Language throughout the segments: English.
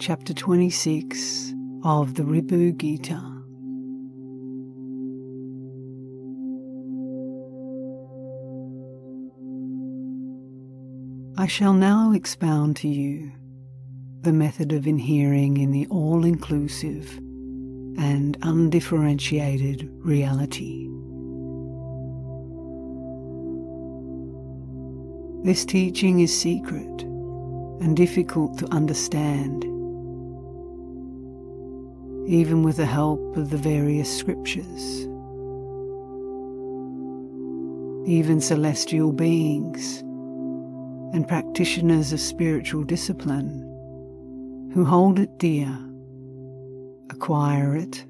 Chapter 26 of the Ribhu Gita. I shall now expound to you the method of inhering in the all-inclusive and undifferentiated reality. This teaching is secret and difficult to understand, even with the help of the various scriptures. Even celestial beings and practitioners of spiritual discipline who hold it dear acquire it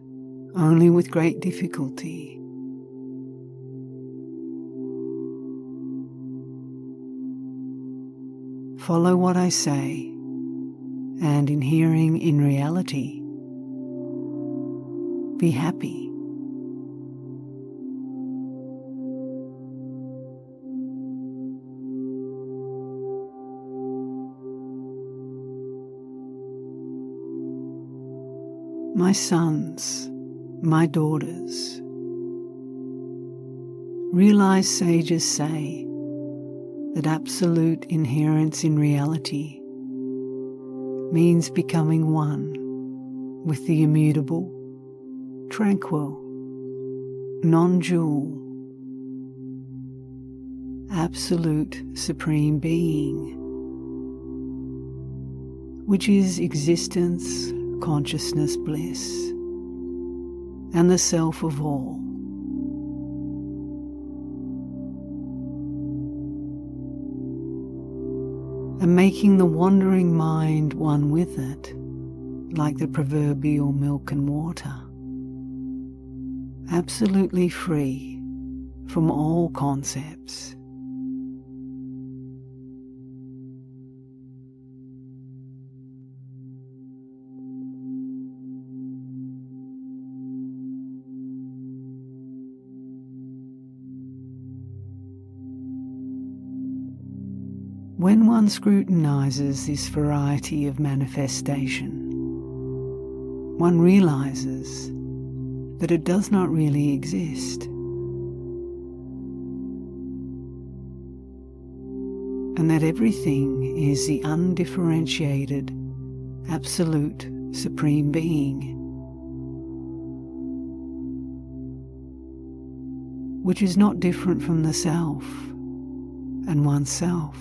only with great difficulty. Follow what I say, and inhering in reality, be happy. My sons, my daughters, realize sages say that absolute inherence in reality means becoming one with the immutable, tranquil, non-dual, absolute supreme being, which is existence, consciousness, bliss, and the self of all. And making the wandering mind one with it, like the proverbial milk and water, absolutely free from all concepts. When one scrutinizes this variety of manifestation, one realizes that it does not really exist, and that everything is the undifferentiated, absolute, supreme being, which is not different from the self and oneself.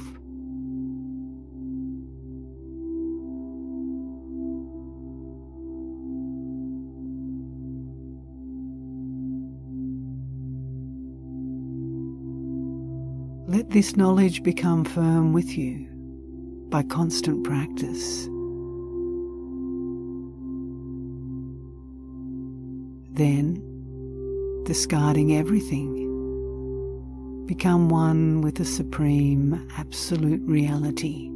Let this knowledge become firm with you by constant practice. Then, discarding everything, become one with the supreme absolute reality,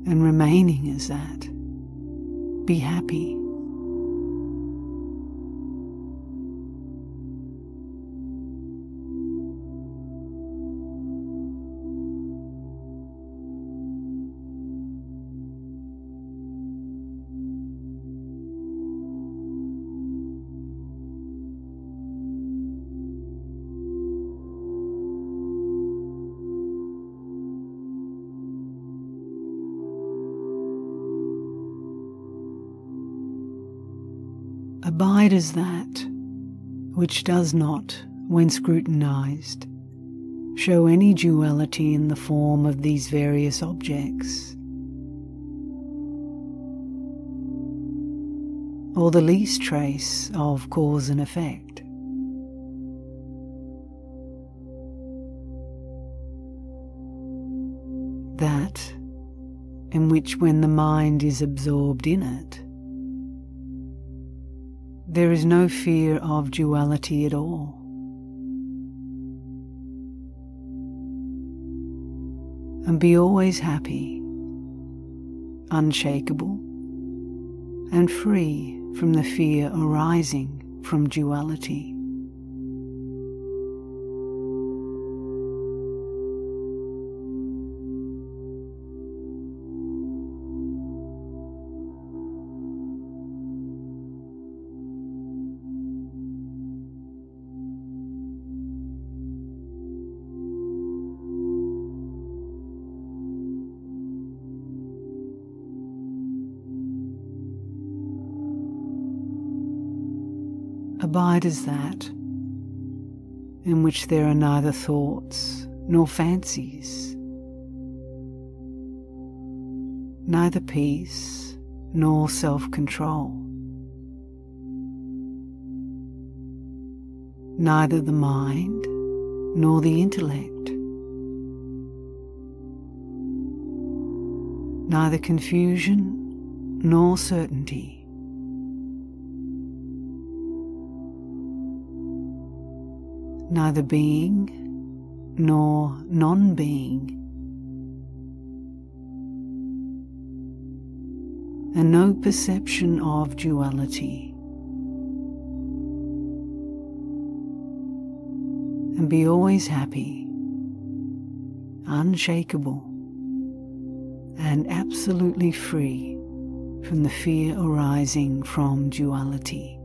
and remaining as that, be happy. Abide as that which does not, when scrutinized, show any duality in the form of these various objects, or the least trace of cause and effect. That in which, when the mind is absorbed in it, there is no fear of duality at all. And be always happy, unshakable, and free from the fear arising from duality. Abide as that in which there are neither thoughts nor fancies, neither peace nor self-control, neither the mind nor the intellect, neither confusion nor certainty. Neither being nor non-being, and no perception of duality. And be always happy, unshakable, and absolutely free from the fear arising from duality.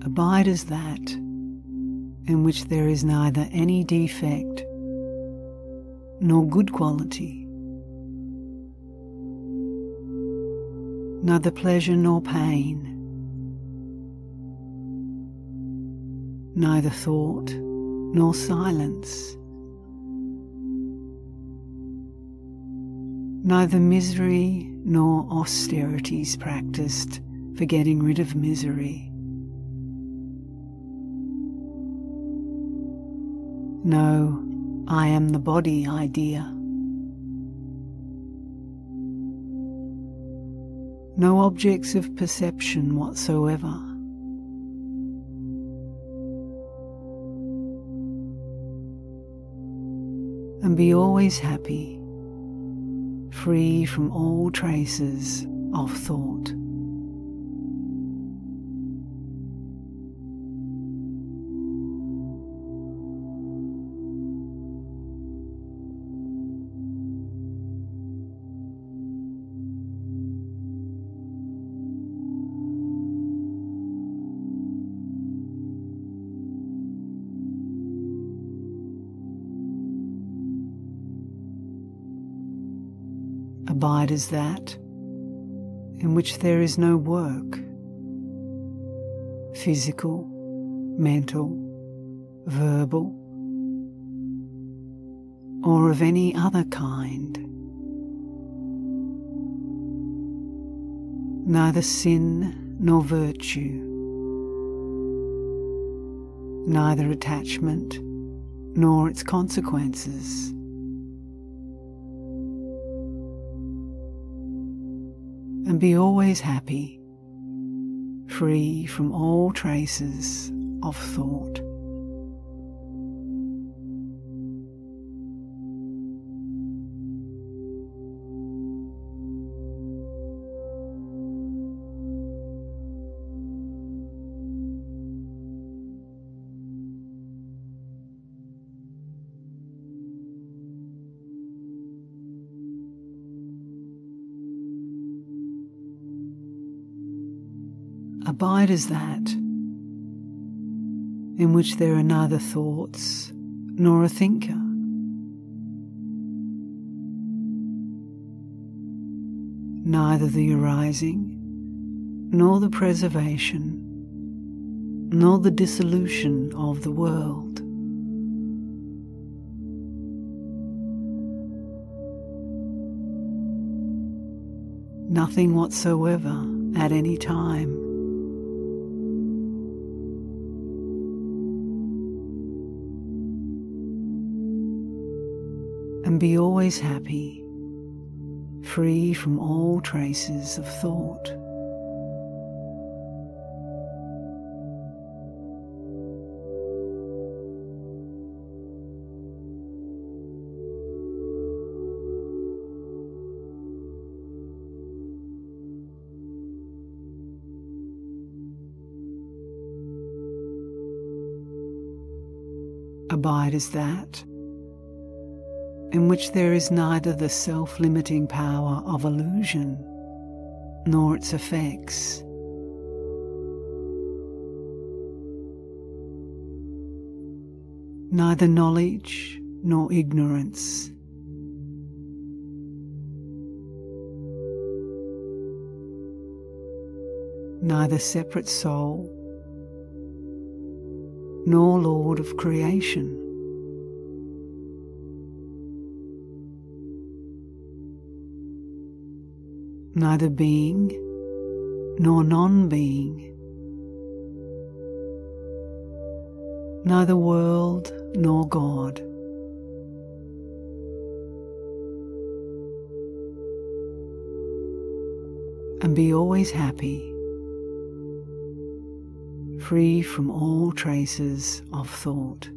Abide as that in which there is neither any defect nor good quality, neither pleasure nor pain, neither thought nor silence, neither misery nor austerities practiced for getting rid of misery. No, I am the body idea. No objects of perception whatsoever. And be always happy, free from all traces of thought. Abide as that in which there is no work, physical, mental, verbal, or of any other kind. Neither sin nor virtue, neither attachment nor its consequences. And be always happy, free from all traces of thought. Abide as that in which there are neither thoughts nor a thinker, neither the arising nor the preservation nor the dissolution of the world. Nothing whatsoever at any time. And be always happy, free from all traces of thought. Abide as that in which there is neither the self-limiting power of illusion nor its effects. Neither knowledge nor ignorance. Neither separate soul nor Lord of creation. Neither being nor non-being. Neither world nor God. And be always happy, free from all traces of thought.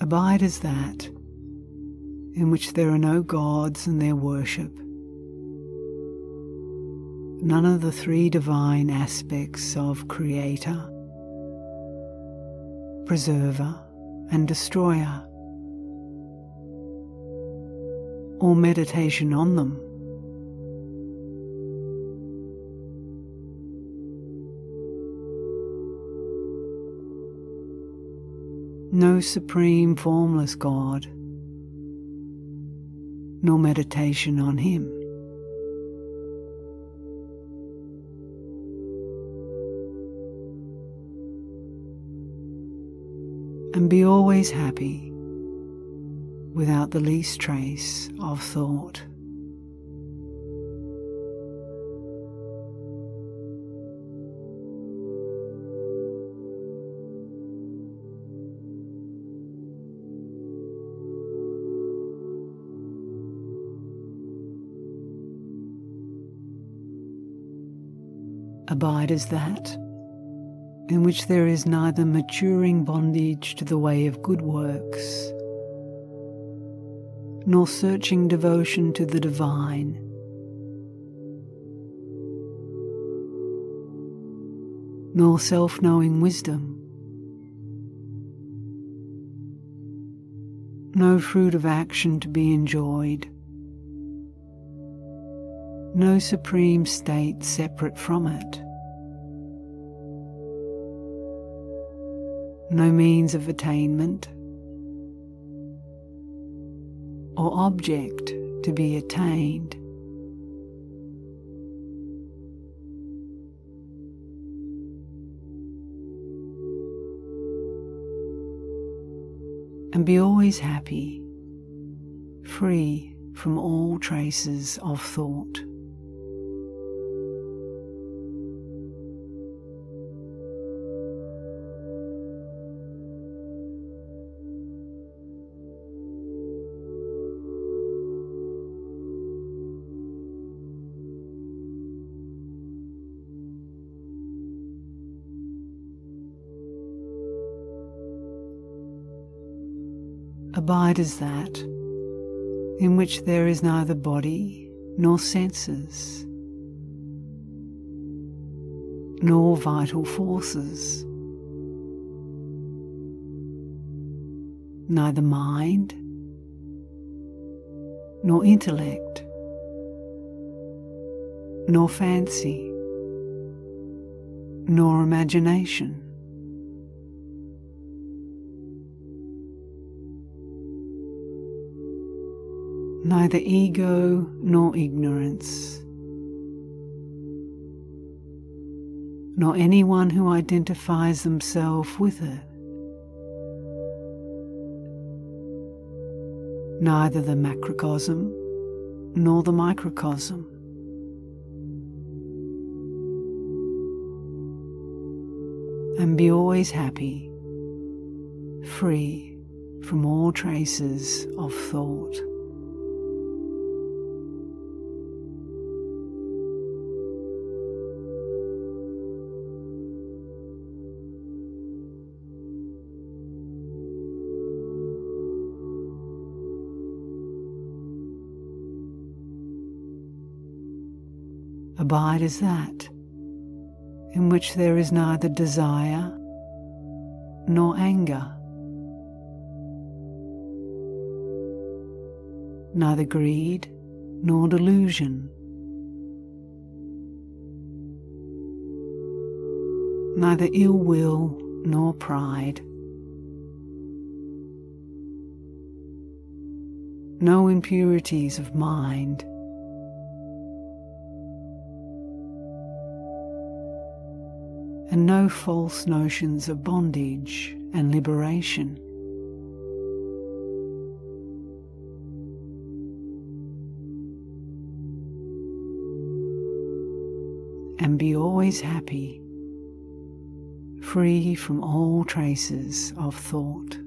Abide as that in which there are no gods and their worship, none of the three divine aspects of Creator, Preserver and Destroyer, or meditation on them. No supreme formless God, nor meditation on Him. And be always happy, without the least trace of thought. Abide as that in which there is neither maturing bondage to the way of good works, nor searching devotion to the divine, nor self-knowing wisdom, no fruit of action to be enjoyed, no supreme state separate from it, no means of attainment or object to be attained. And be always happy, free from all traces of thought. Abide as that in which there is neither body nor senses, nor vital forces, neither mind nor intellect, nor fancy, nor imagination. Neither ego nor ignorance, nor anyone who identifies themselves with it. Neither the macrocosm nor the microcosm. And be always happy, free from all traces of thought. Abide as that in which there is neither desire nor anger, neither greed nor delusion, neither ill will nor pride, no impurities of mind, and no false notions of bondage and liberation. And be always happy, free from all traces of thought.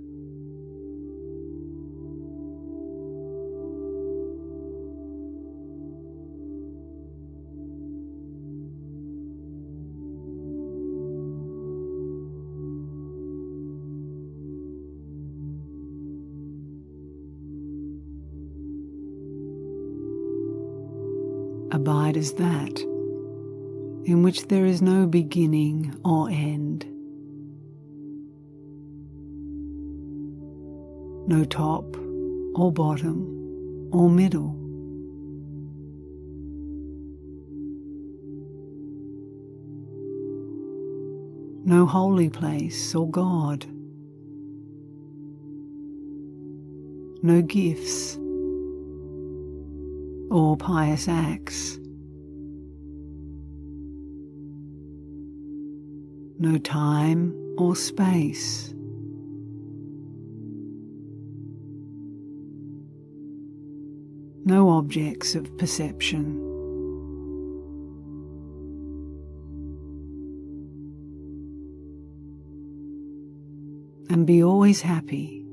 Abide as that in which there is no beginning or end, no top or bottom or middle, no holy place or God, no gifts or pious acts, no time or space, no objects of perception, and be always happy,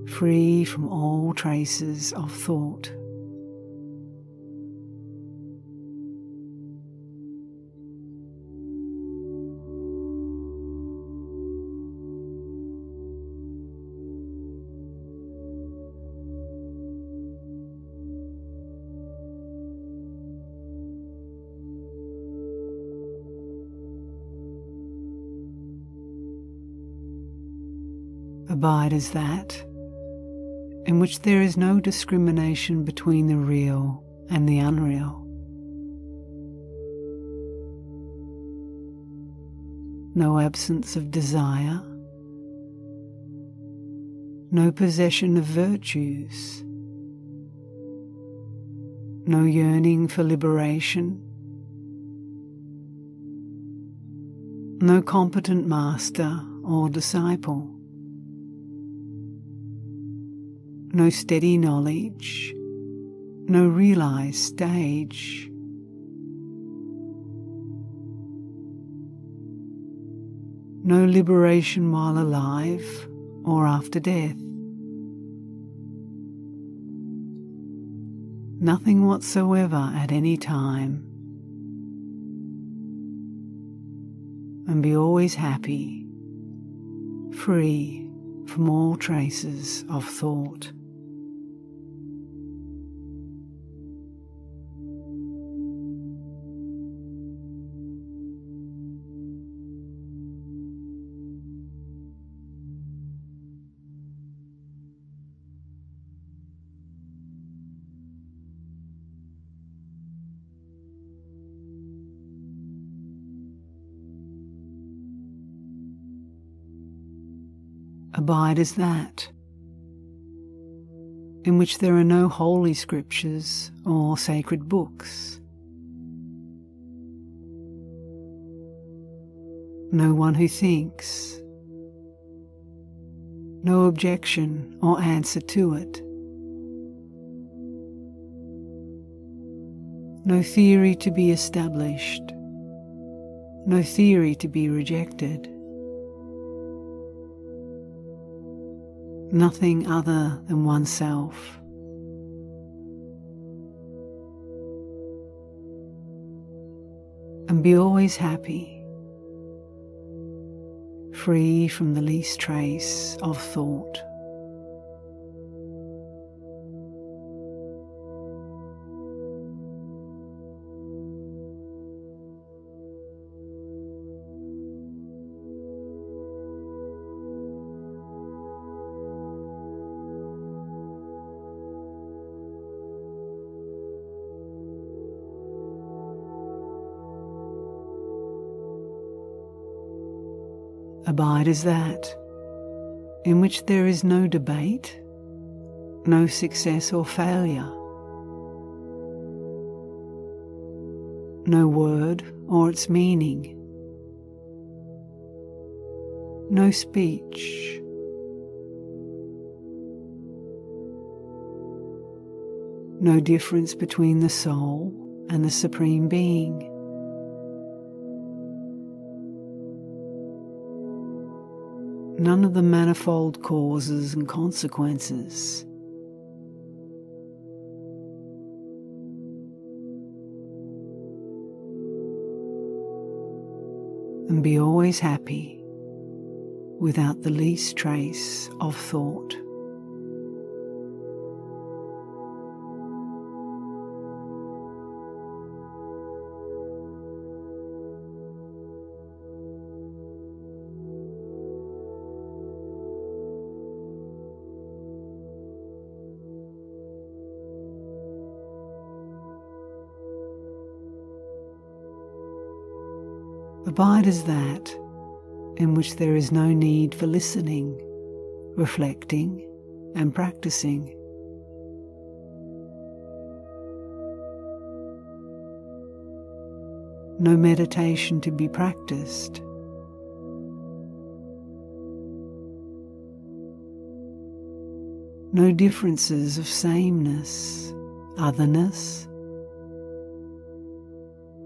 free from all traces of thought. Abide as that in which there is no discrimination between the real and the unreal, no absence of desire, no possession of virtues, no yearning for liberation, no competent master or disciple, no steady knowledge, no realized stage, no liberation while alive or after death, nothing whatsoever at any time, and be always happy, free from all traces of thought. Abide as that in which there are no holy scriptures or sacred books, no one who thinks, no objection or answer to it, no theory to be established, no theory to be rejected, nothing other than oneself. And be always happy, free from the least trace of thought. Abide as that in which there is no debate, no success or failure, no word or its meaning, no speech, no difference between the soul and the Supreme Being. None of the manifold causes and consequences. And be always happy without the least trace of thought. Abide as that in which there is no need for listening, reflecting, and practicing. No meditation to be practiced. No differences of sameness, otherness,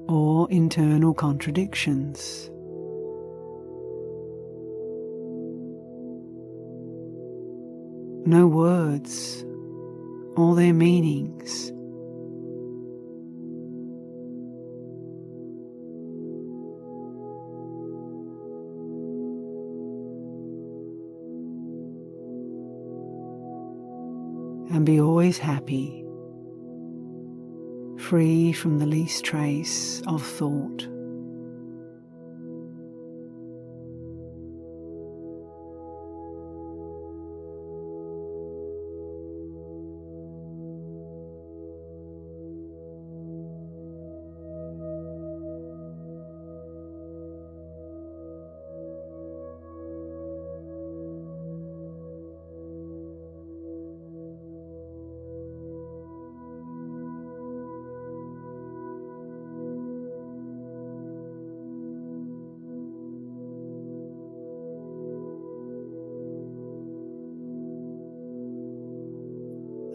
or internal contradictions. No words or their meanings. And be always happy, free from the least trace of thought.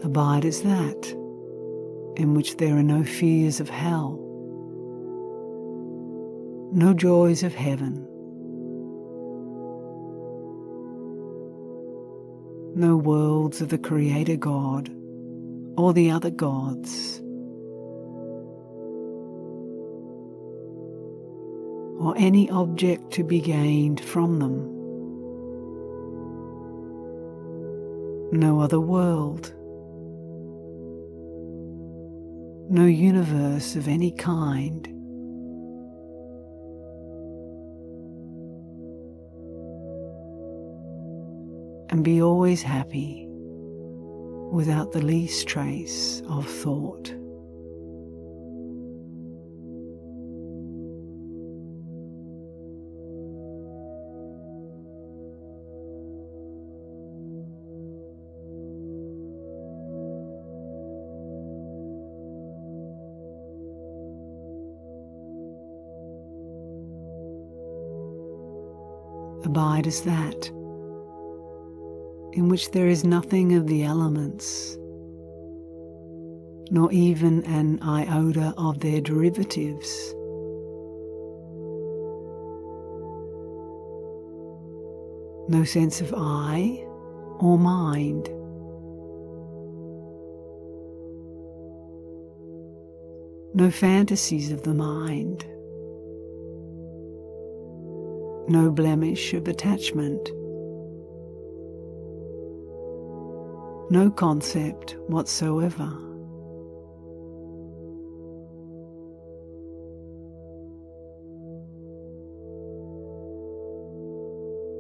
Abide as that in which there are no fears of hell, no joys of heaven, no worlds of the Creator God or the other gods, or any object to be gained from them, no other world, no universe of any kind. And be always happy without the least trace of thought. Abide as that in which there is nothing of the elements, nor even an iota of their derivatives. No sense of I or mind. No fantasies of the mind. No blemish of attachment. No concept whatsoever.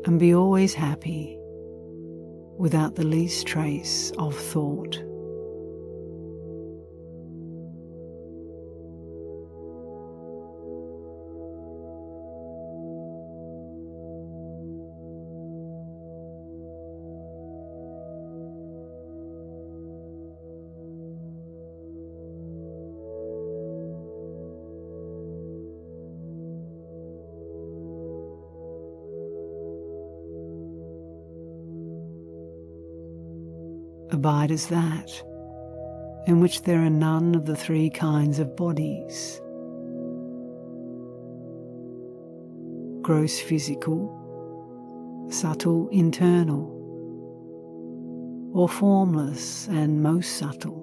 And be always happy without the least trace of thought. Abide as that in which there are none of the three kinds of bodies: gross physical, subtle internal, or formless and most subtle.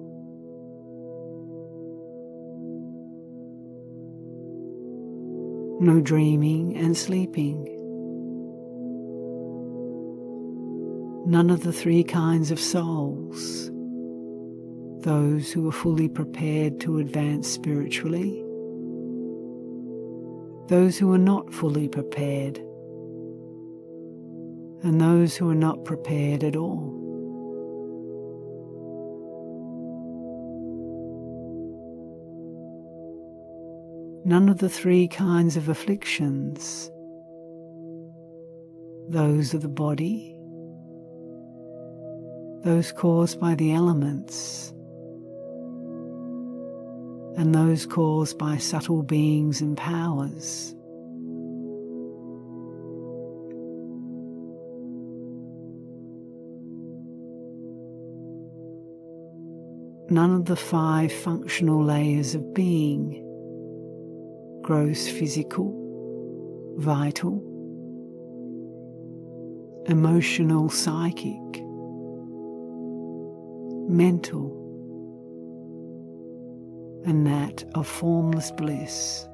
No dreaming and sleeping. None of the three kinds of souls: those who are fully prepared to advance spiritually, those who are not fully prepared, and those who are not prepared at all. None of the three kinds of afflictions: those of the body, those caused by the elements, and those caused by subtle beings and powers. None of the 5 functional layers of being: gross physical, vital, emotional psychic, mental, and that of formless bliss.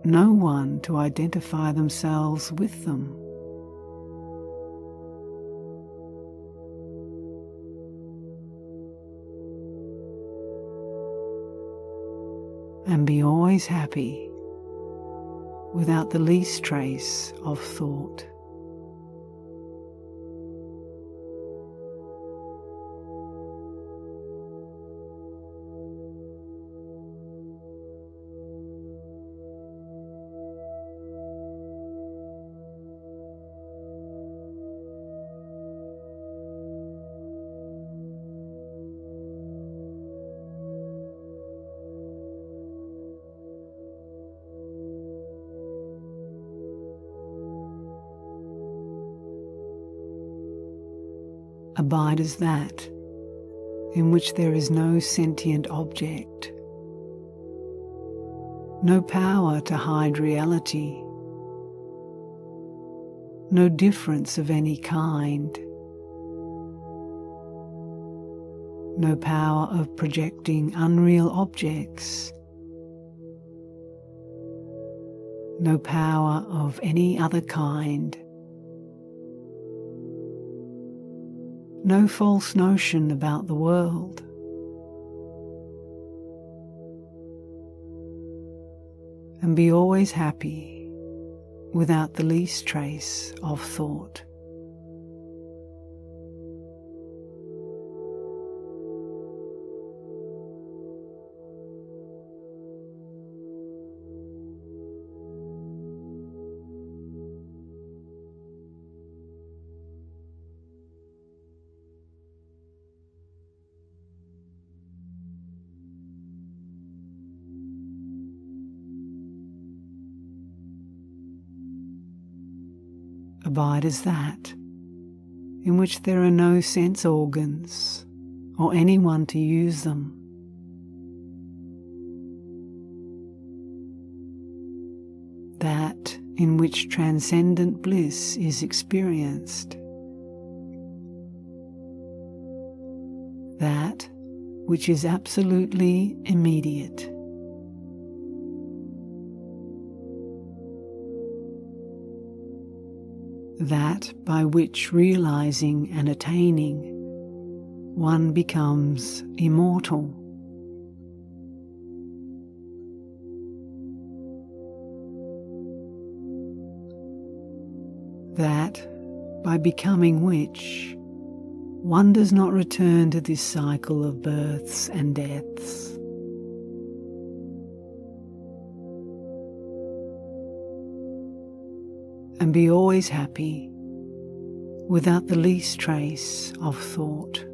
No one to identify themselves with them. And be always happy without the least trace of thought. Abide as that in which there is no sentient object, no power to hide reality, no difference of any kind, no power of projecting unreal objects, no power of any other kind. No false notion about the world. And be always happy without the least trace of thought. Abide as that in which there are no sense organs or anyone to use them. That in which transcendent bliss is experienced. That which is absolutely immediate. That by which realizing and attaining one becomes immortal. That by becoming which one does not return to this cycle of births and deaths. And be always happy without the least trace of thought.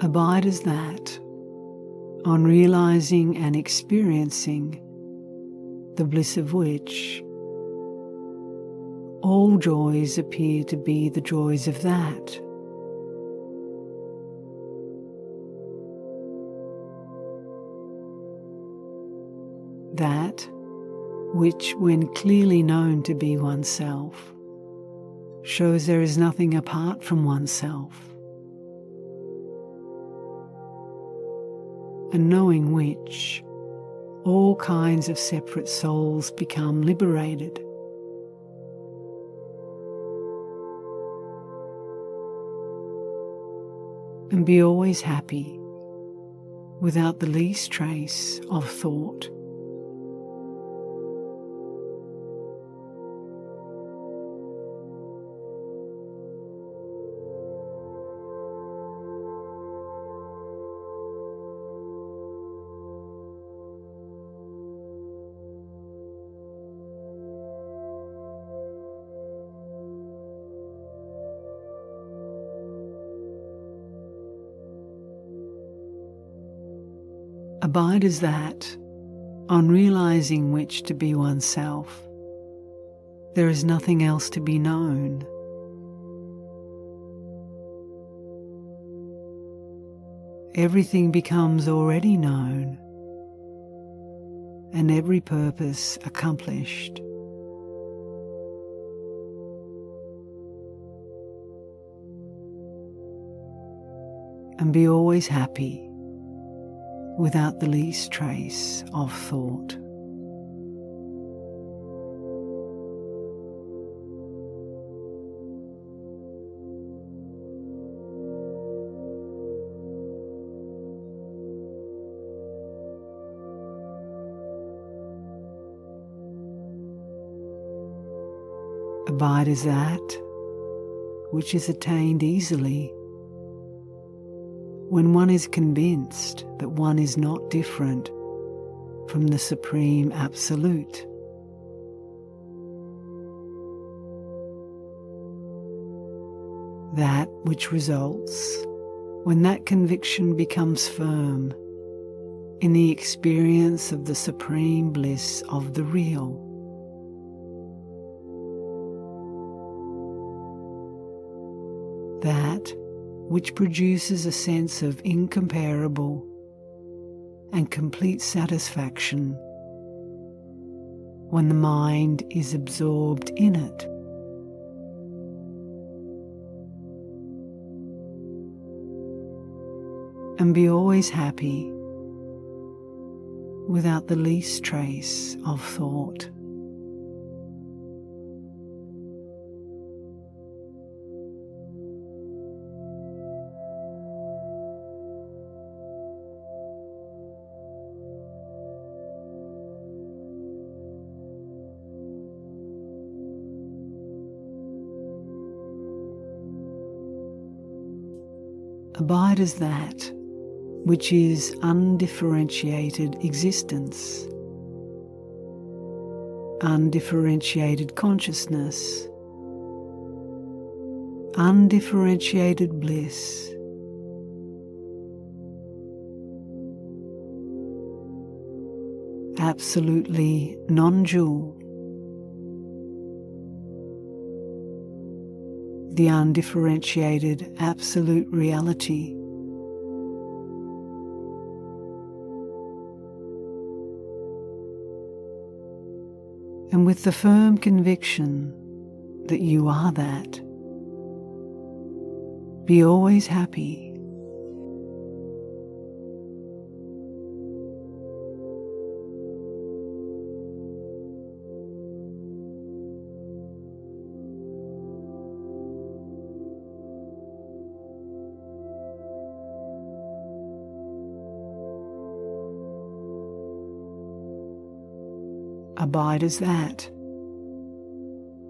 Abide as that, on realizing and experiencing the bliss of which all joys appear to be the joys of that. That which, when clearly known to be oneself, shows there is nothing apart from oneself, and knowing which all kinds of separate souls become liberated. And be always happy, without the least trace of thought. Abide as that, on realizing which to be oneself, there is nothing else to be known. Everything becomes already known, and every purpose accomplished. And be always happy, without the least trace of thought. Abide as that which is attained easily when one is convinced that one is not different from the Supreme Absolute. That which results when that conviction becomes firm in the experience of the supreme bliss of the real. That which produces a sense of incomparable and complete satisfaction when the mind is absorbed in it. And be always happy, without the least trace of thought. Abide as that which is undifferentiated existence, undifferentiated consciousness, undifferentiated bliss, absolutely non-dual, the undifferentiated absolute reality. And with the firm conviction that you are that, be always happy. Abide as that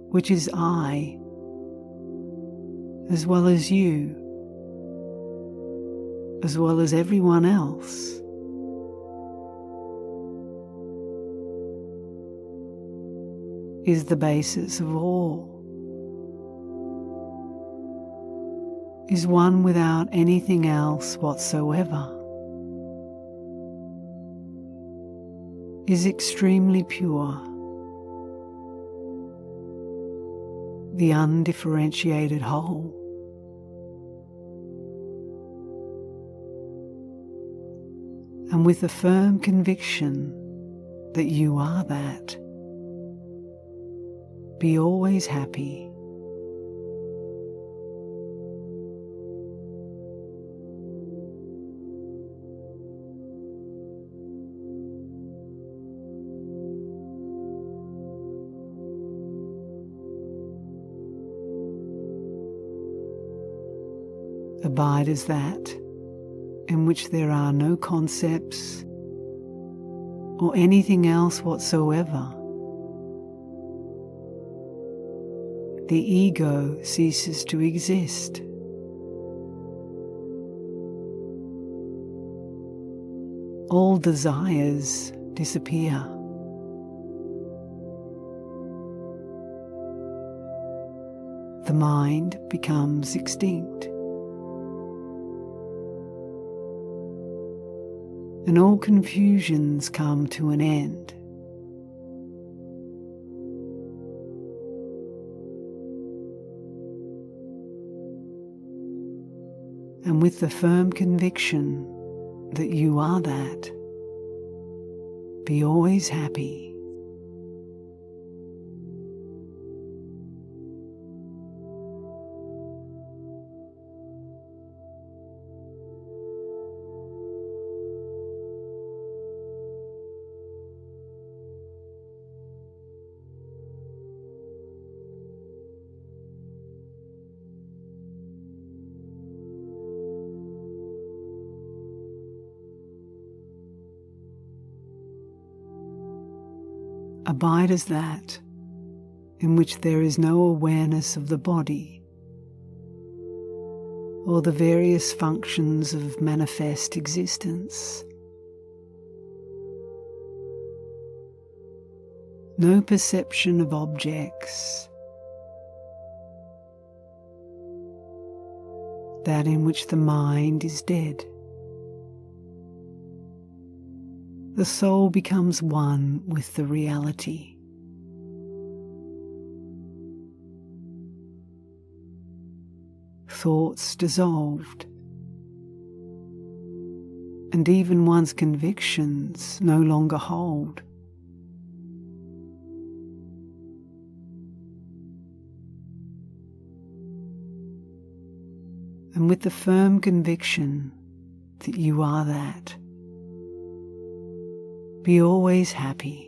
which is I, as well as you, as well as everyone else. Is the basis of all. is one without anything else whatsoever, is extremely pure, the undifferentiated whole. And with a firm conviction that you are that, be always happy. Abide as that in which there are no concepts or anything else whatsoever. The ego ceases to exist. All desires disappear. The mind becomes extinct. And all confusions come to an end. And with the firm conviction that you are that, be always happy. Abide as that in which there is no awareness of the body or the various functions of manifest existence. No perception of objects. That in which the mind is dead. The soul becomes one with the reality. Thoughts dissolved, and even one's convictions no longer hold. And with the firm conviction that you are that, be always happy.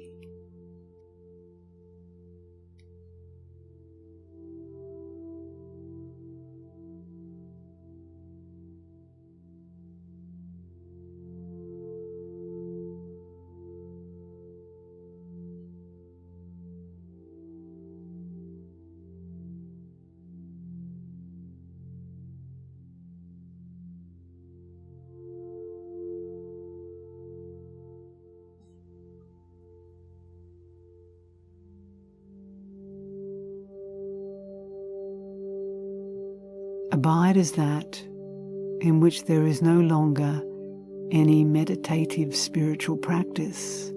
Abide as that in which there is no longer any meditative spiritual practice,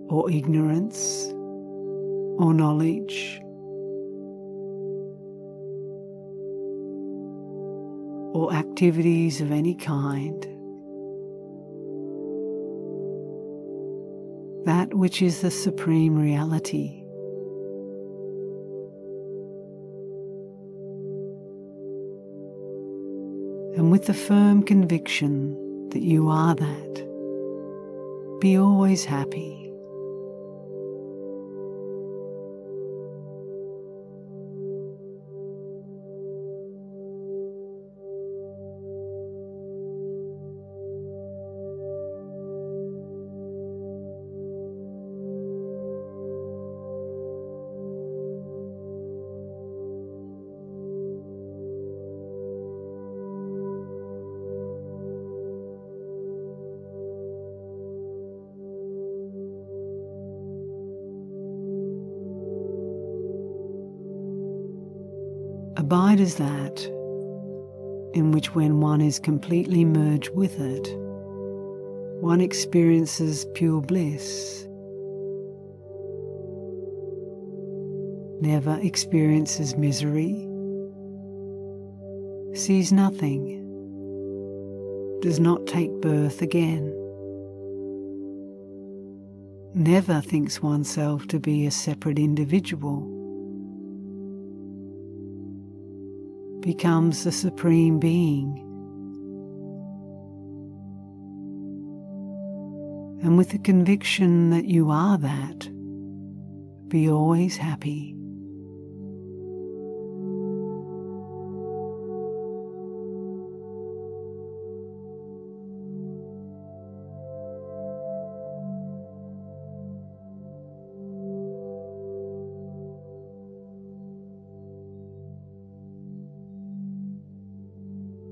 or ignorance, or knowledge, or activities of any kind. That which is the supreme reality. And with the firm conviction that you are that, be always happy. Abide as that in which, when one is completely merged with it, one experiences pure bliss, never experiences misery, sees nothing, does not take birth again, never thinks oneself to be a separate individual, becomes the Supreme Being, and with the conviction that you are that, be always happy.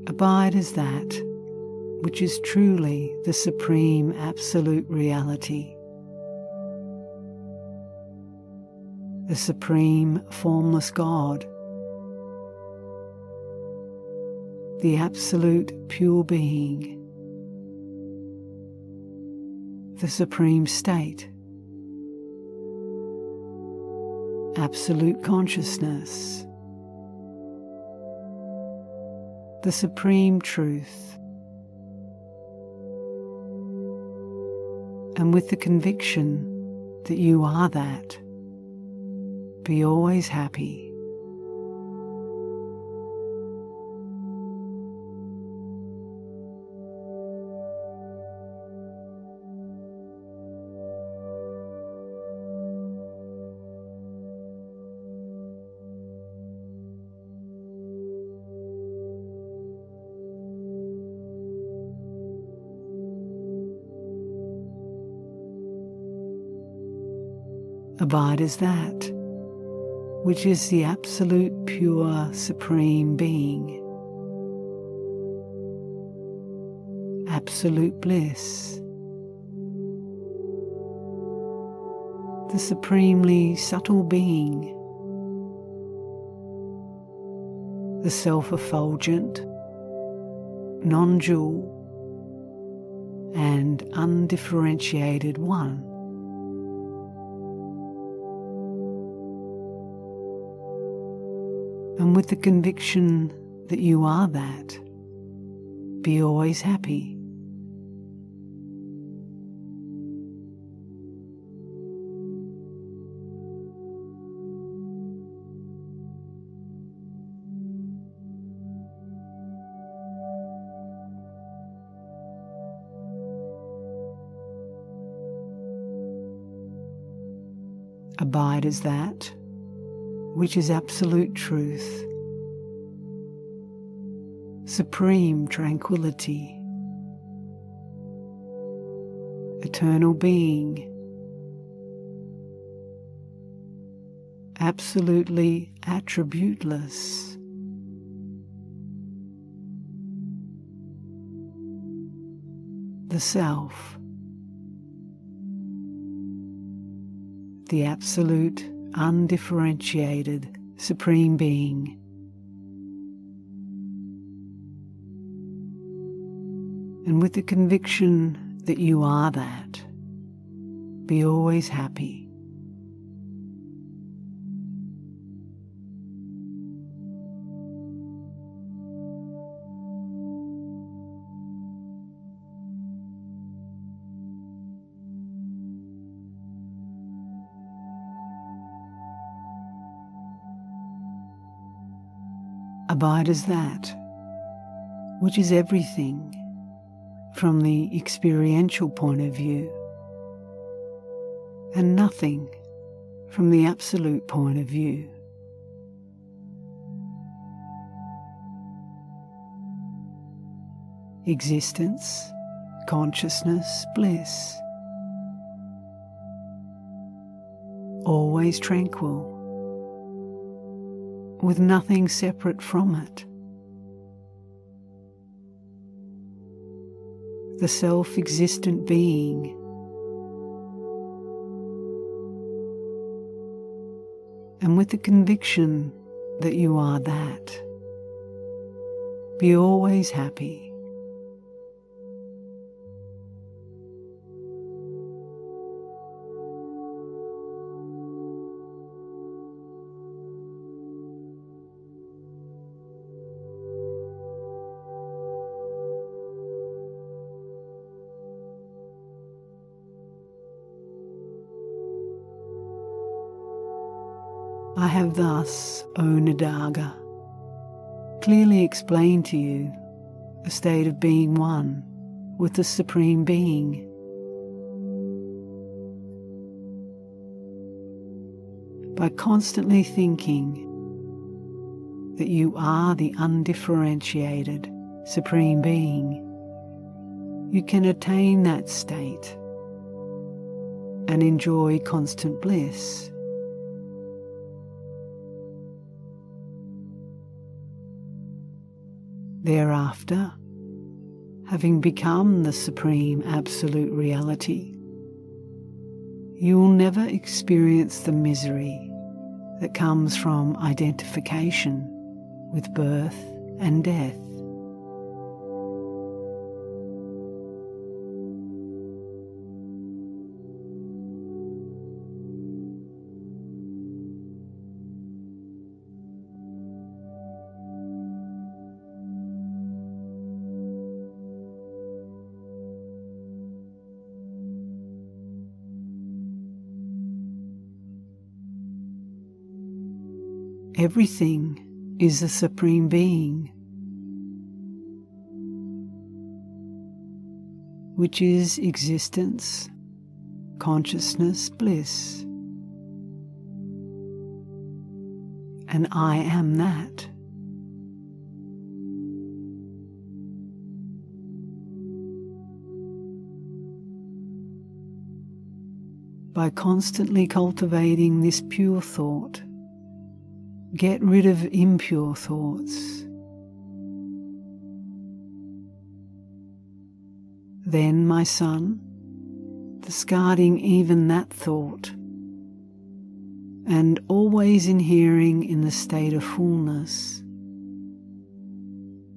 Abide as that which is truly the supreme absolute reality, the supreme formless God, the absolute pure being, the supreme state, absolute consciousness, the supreme truth, and with the conviction that you are that, be always happy. Abide as that which is the absolute pure supreme being, absolute bliss, the supremely subtle being, the self-effulgent, non-dual and undifferentiated one. And with the conviction that you are that, be always happy. Abide as that which is absolute truth, supreme tranquility, eternal being, absolutely attributeless, the Self, the absolute undifferentiated Supreme Being. And with the conviction that you are that, be always happy. Abide as that which is everything from the experiential point of view, and nothing from the absolute point of view. Existence, consciousness, bliss, always tranquil, with nothing separate from it. The self-existent being, and with the conviction that you are that. Be always happy. I have thus, O Nadaga, clearly explained to you the state of being one with the Supreme Being. By constantly thinking that you are the undifferentiated Supreme Being, you can attain that state and enjoy constant bliss. Thereafter, having become the Supreme Absolute Reality, you will never experience the misery that comes from identification with birth and death. Everything is the Supreme Being, which is existence, consciousness, bliss. And I am that. By constantly cultivating this pure thought, get rid of impure thoughts. Then, my son, discarding even that thought, and always inhering in the state of fullness,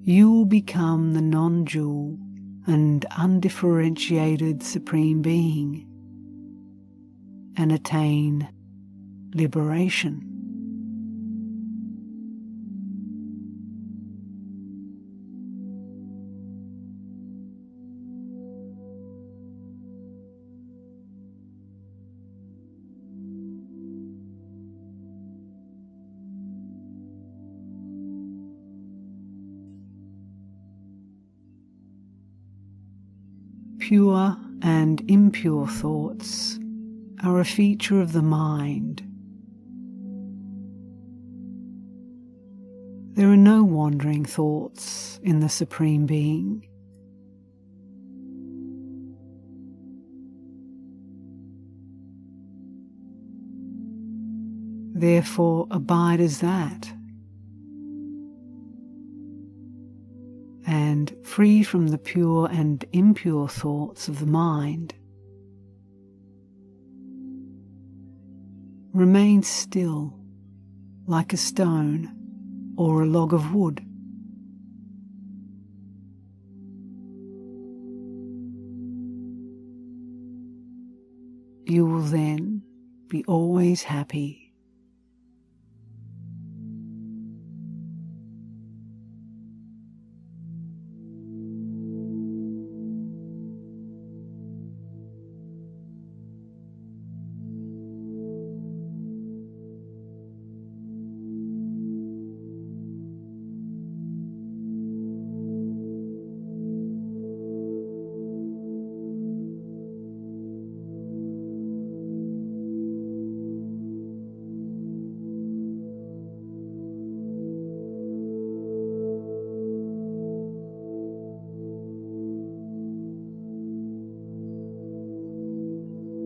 you will become the non-dual and undifferentiated Supreme Being and attain liberation. Pure and impure thoughts are a feature of the mind. There are no wandering thoughts in the Supreme Being. Therefore, abide as that, and free from the pure and impure thoughts of the mind, remain still like a stone or a log of wood. You will then be always happy.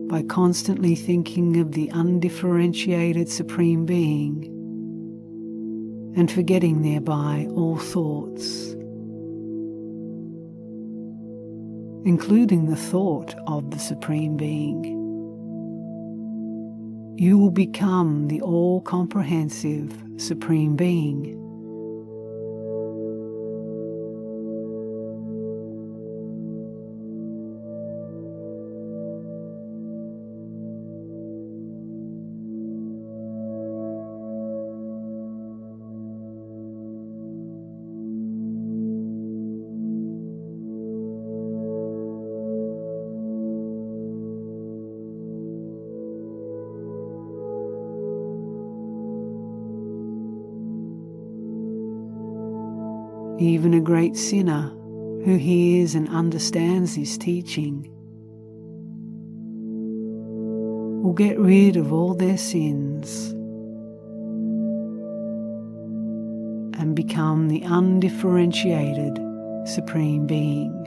By constantly thinking of the undifferentiated Supreme Being and forgetting thereby all thoughts, including the thought of the Supreme Being, you will become the all-comprehensive Supreme Being. Even a great sinner who hears and understands this teaching will get rid of all their sins and become the undifferentiated Supreme Being.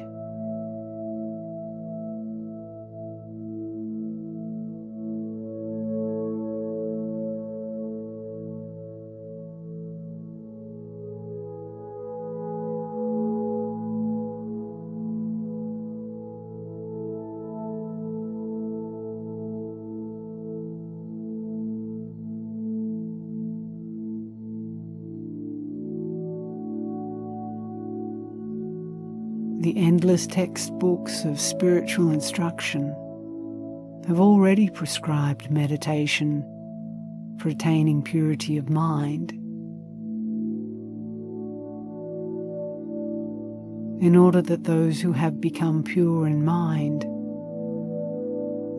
The endless textbooks of spiritual instruction have already prescribed meditation for attaining purity of mind. In order that those who have become pure in mind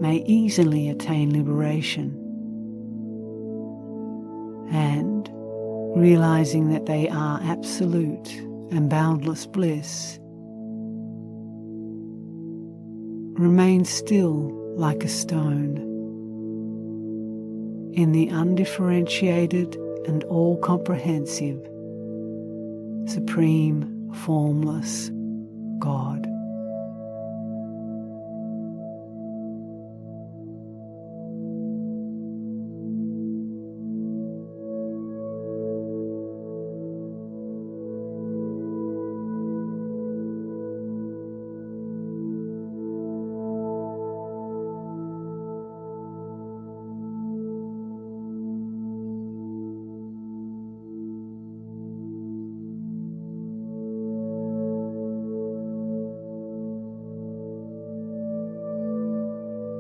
may easily attain liberation, and, realizing that they are absolute and boundless bliss, remain still like a stone in the undifferentiated and all-comprehensive, supreme, formless God.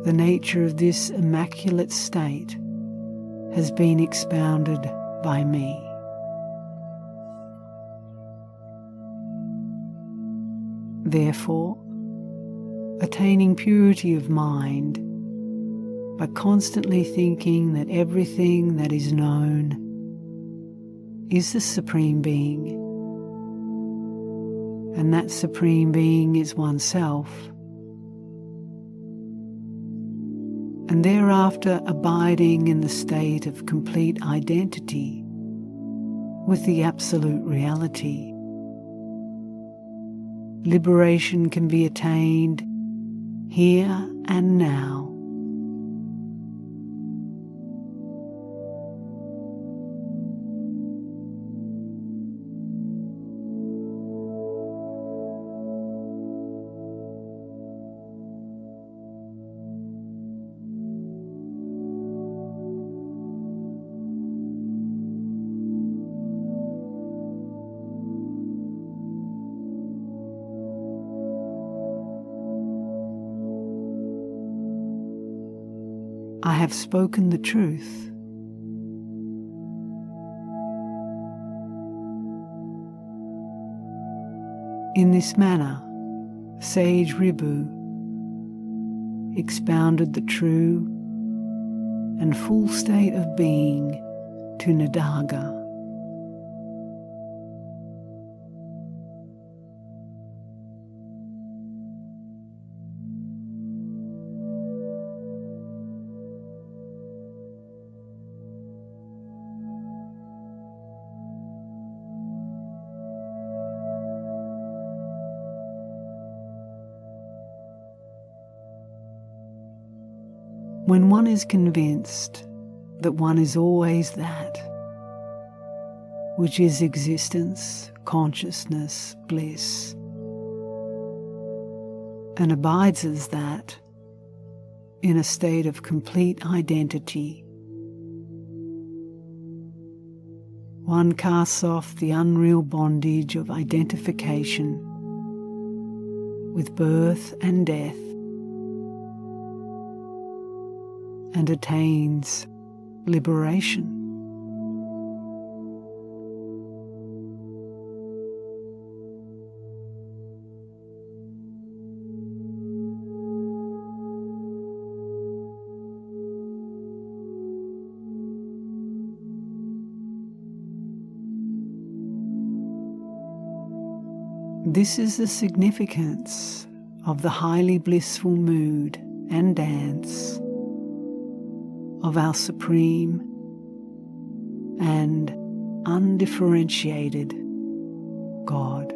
The nature of this immaculate state has been expounded by me. Therefore, attaining purity of mind by constantly thinking that everything that is known is the Supreme Being, and that Supreme Being is oneself, and thereafter abiding in the state of complete identity with the absolute reality, liberation can be attained here and now. I have spoken the truth. In this manner, sage Ribhu expounded the true and full state of being to Nadaga. When one is convinced that one is always that, which is existence, consciousness, bliss, and abides as that in a state of complete identity one casts off the unreal bondage of identification with birth and death and attains liberation. This is the significance of the highly blissful mood and dance of our supreme and undifferentiated God.